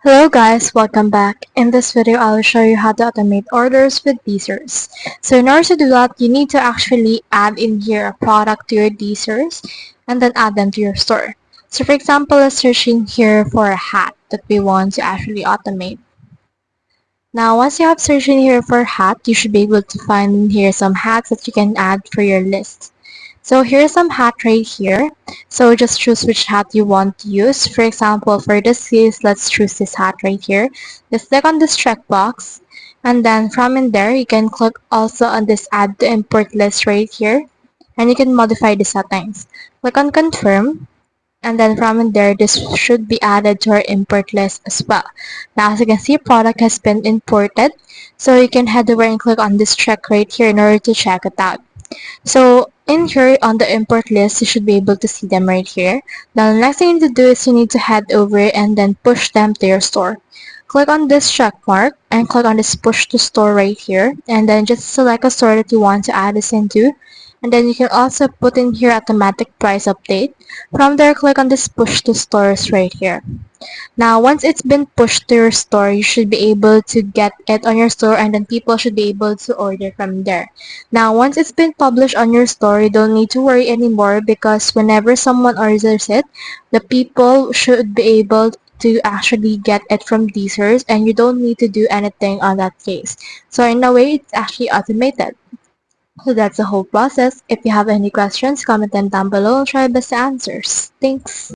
Hello guys, welcome back. In this video, I'll show you how to automate orders with Dsers. So in order to do that, you need to actually add in here a product to your Dsers and then add them to your store. So for example, let's search in here for a hat that we want to actually automate. Now once you have searched in here for hat, you should be able to find in here some hats that you can add for your list. So here's some hat right here. So just choose which hat you want to use. For example, for this case, let's choose this hat right here. Just click on this checkbox. And then from in there, you can click also on this add to import list right here. And you can modify the settings. Click on confirm. And then from in there, this should be added to our import list as well. Now, as you can see, product has been imported. So you can head over and click on this check right here in order to check it out. So in here on the import list, you should be able to see them right here. Now the next thing you need to do is you need to head over and then push them to your store. Click on this check mark and click on this push to store right here, and then just select a store that you want to add this into. And then you can also put in here automatic price update. From there, click on this push to stores right here. Now, once it's been pushed to your store, you should be able to get it on your store and then people should be able to order from there. Now, once it's been published on your store, you don't need to worry anymore because whenever someone orders it, the people should be able to actually get it from Dsers and you don't need to do anything on that case. So in a way, it's actually automated. So that's the whole process. If you have any questions, comment them down below. I'll try my best to answer. Thanks.